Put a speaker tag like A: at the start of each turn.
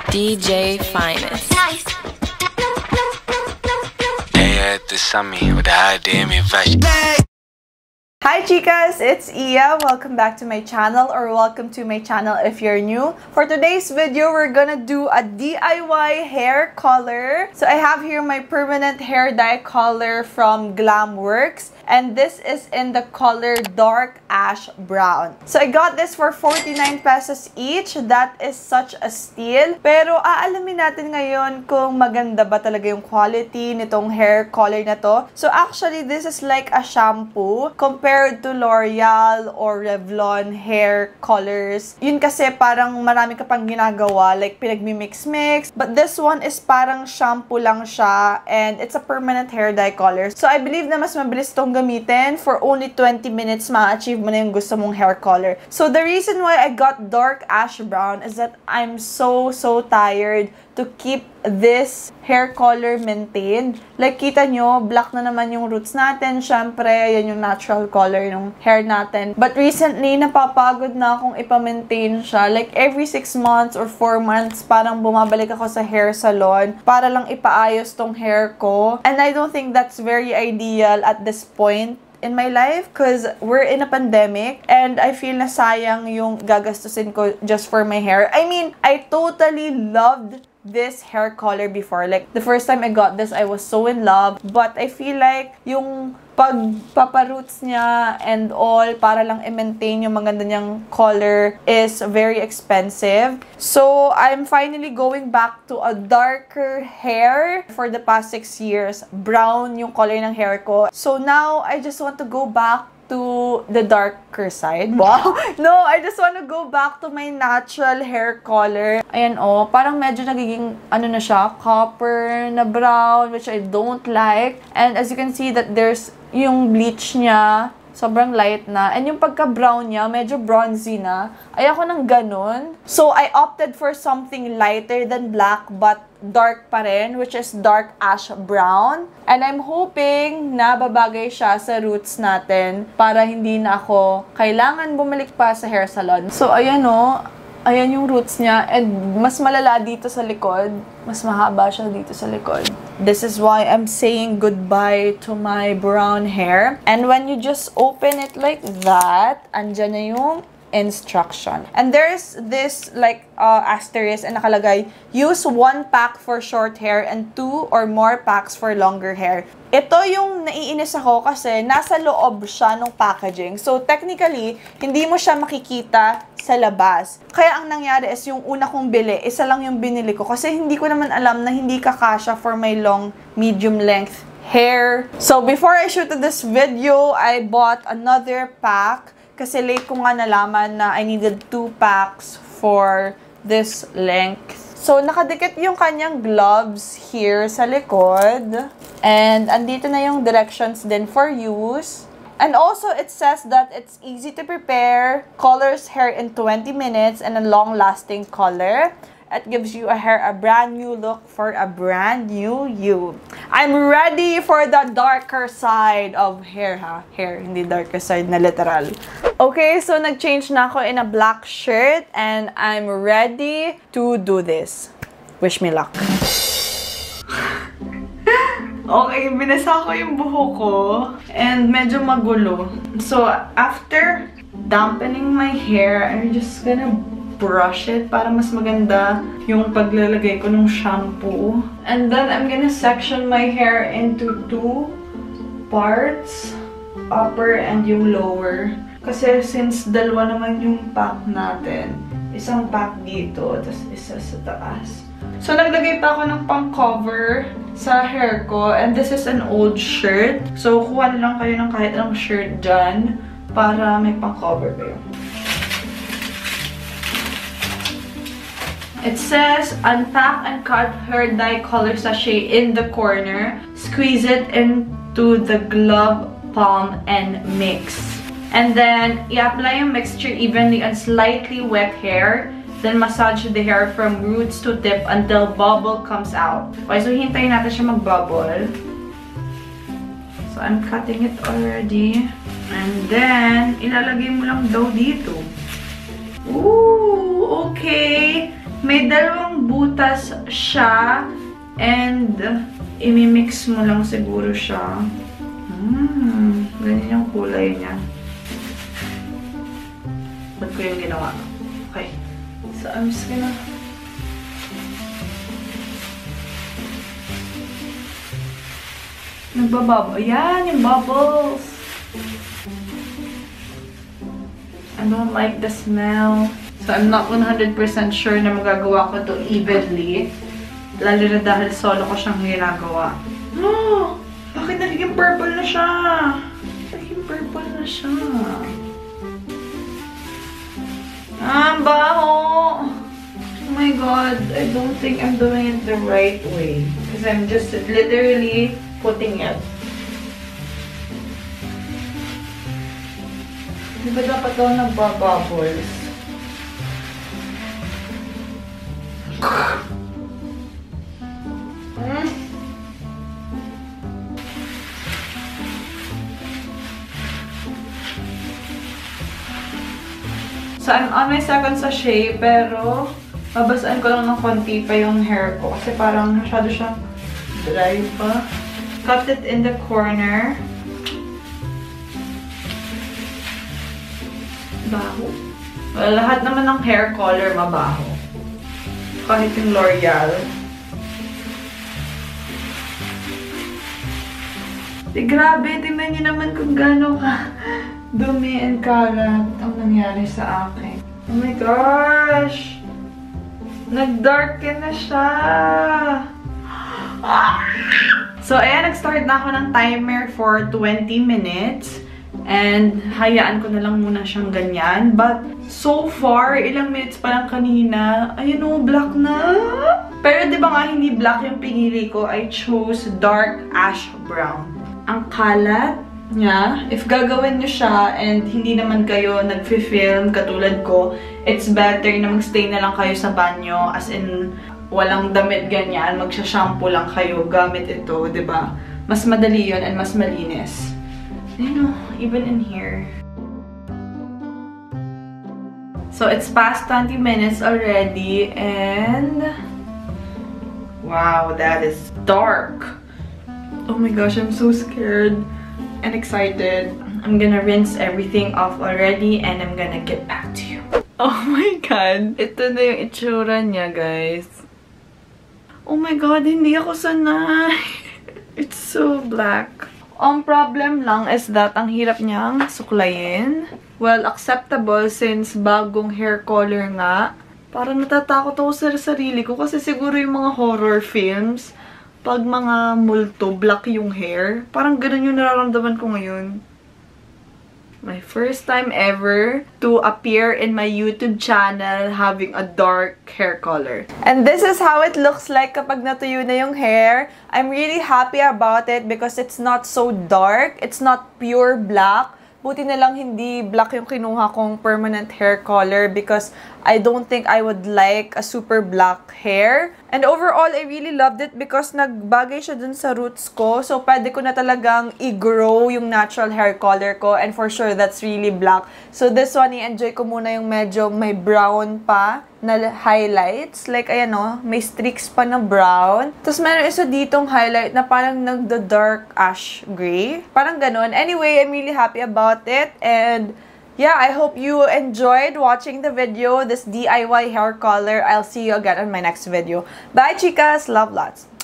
A: DJ Finest. Nice.
B: Hi chicas, it's Iya. Welcome back to my channel, or welcome to my channel if you're new. For today's video, we're gonna do a DIY hair color. So I have here my permanent hair dye color from Glamworks. And this is in the color dark ash brown. So I got this for 49 pesos each. That is such a steal. Pero aalamin natin ngayon kung maganda ba talaga yung quality nitong hair color na to. So actually, this is like a shampoo compared to L'Oreal or Revlon hair colors. Yun kasi parang marami ka pang ginagawa, like pinagmi-mix-mix. But this one is parang shampoo lang siya, and it's a permanent hair dye color. So I believe na mas mabilis tong gamitin. For only 20 minutes, ma-achieve mo na yung gusto mong hair color. So the reason why I got dark ash brown is that I'm so tired to keep this hair color maintained. Like, kita nyo, black na naman yung roots natin. Syempre, yan yung natural color ng hair natin. But recently, napapagod na akong ipa-maintain siya. Like, every 6 months or 4 months, parang bumabalik ako sa hair salon para lang ipaayos tong hair ko. And I don't think that's very ideal at this point in my life because we're in a pandemic and I feel na sayang yung gagastusin ko just for my hair. I mean, I totally loved this hair color before. Like, the first time I got this, I was so in love. But I feel like yung pagpaparoots niya and all para lang i-maintain yung maganda niyang color is very expensive. So, I'm finally going back to a darker hair for the past 6 years. Brown yung color ng hair ko. So, now, I just want to go back to the darker side. Wow! No, I just want to go back to my natural hair color. Ayan, oh. Parang medyo nagiging, ano na siya, copper na brown, which I don't like. And as you can see that there's yung bleach niya, sobrang light na. And yung pagka-brown niya, medyo bronzy na. Ayoko ng ganun. So, I opted for something lighter than black, but dark pa rin, which is dark ash brown. And I'm hoping na babagay siya sa roots natin para hindi na ako kailangan bumalik pa sa hair salon. So, ayan o. Ayan yung roots niya. And mas malala dito sa likod. Mas mahaba siya dito sa likod. This is why I'm saying goodbye to my brown hair. And when you just open it like that, andyan na yung instruction. And there's this like asterisk and nakalagay, use 1 pack for short hair and 2 or more packs for longer hair. Ito yung naiinis ako kasi nasa loob siya ng packaging. So technically, hindi mo siya makikita sa labas. Kaya ang nangyari is yung una kong bili, isa lang yung binili ko kasi hindi ko naman alam na hindi kakasya for my long, medium length hair. So before I shoot this video, I bought another pack kasi late ko nga nalaman na I needed 2 packs for this length. So, nakadikit yung kanyang gloves here sa likod. And, andito na yung directions din for use. And also, it says that it's easy to prepare, colors hair in 20 minutes, and a long-lasting color. It gives you a brand new look for a brand new you. I'm ready for the darker side of hair, ha? Hair, hindi darker side na literal. Okay, so nag-change na ako in a black shirt and I'm ready to do this. Wish me luck. Okay, binasa ko yung buhok ko and medyo magulo. So, after dampening my hair, I'm just gonna brush it para mas maganda yung paglalagay ko ng shampoo. And then, I'm gonna section my hair into 2 parts. Upper and yung lower. Kasi since dalawa naman yung pack natin, isang pack dito, tapos isa sa taas. So, naglagay pa ako ng pang-cover sa hair ko. And this is an old shirt. So, kuha na lang kayo ng kahit anong shirt dyan para may pang-cover kayo. It says, unpack and cut hair dye color sachet in the corner. Squeeze it into the glove palm and mix. And then, i-apply yung mixture evenly on slightly wet hair. Then, massage the hair from roots to tip until bubble comes out. Okay, so hintayin natin siya mag-bubble. So, I'm cutting it already. And then, ilalagay mo lang daw dito. Ooh, okay. May dalawang butas siya and imimix mo lang siguro siya. Ganyan yung kulay niya. Ba't ko yung ginawa? Okay. So, I'm just gonna... Nagbabubble. Ayan, yung bubbles. I don't like the smell. So, I'm not 100% sure na magagawa ko to evenly. Lalo na dahil solo ko siyang ginagawa. Oh! Bakit nagiging purple na siya? Nagiging purple na siya. Ang baho! Oh my god, I don't think I'm doing it the right way. Because I'm just literally putting it. Di ba dapat daw nagbabubbles? So, I'm on my second sachet, pero babasaan ko lang ng konti pa yung hair ko. Kasi parang masyado siyang dry pa. Cut it in the corner. Baho. Well, lahat naman ng hair color mabaho. Kahit yung L'Oreal. Grabe, tingnan niyo naman kung gaano ka dumi and kalat ang nangyari sa akin. Oh my gosh! Nag-darken na siya! So, ayan, nag-start na ako ng timer for 20 minutes. And, hayaan ko na lang muna siyang ganyan. But, so far, ilang minutes pa lang kanina, ayun o, black na! Pero di ba nga hindi black yung pinili ko? I chose dark ash brown. Ang kalat niya, if gagawin niyo siya and hindi naman kayo nag-film katulad ko, it's better na mag-stay na lang kayo sa banyo, as in, walang damit ganyan, magsha-shampoo lang kayo gamit ito, diba? Mas madali yun and mas malinis. You know, even in here. So, it's past 20 minutes already and... Wow, that is dark! Oh my gosh, I'm so scared and excited. I'm gonna rinse everything off already and I'm gonna get back to you. Oh my god. Ito na yung itsura niya, guys. Oh my god, hindi ako sanay. It's so black. Ang problem lang is that ang hirap niyang suklayin. Well, acceptable since bagong hair color nga. Parang natatakot ako sa sarili ko kasi siguro yung mga horror films, pag mga multo, black yung hair. Parang ganun yung nararamdaman ko ngayon. My first time ever to appear in my YouTube channel having a dark hair color. And this is how it looks like kapag natuyo na yung hair. I'm really happy about it because it's not so dark. It's not pure black. Buti na lang hindi black yung kinuha kong permanent hair color because I don't think I would like a super black hair. And overall, I really loved it because nagbagay siya dun sa roots ko. So, pwede ko na talagang i-grow yung natural hair color ko. And for sure, that's really black. So, this one, i-enjoy ko muna yung medyo may brown pa na highlights. Like, ayan o, may streaks pa na brown. Tapos, meron isa ditong highlight na parang nagda-dark ash gray. Parang ganun. Anyway, I'm really happy about it. And yeah, I hope you enjoyed watching the video, this DIY hair color. I'll see you again on my next video. Bye, chicas! Love lots!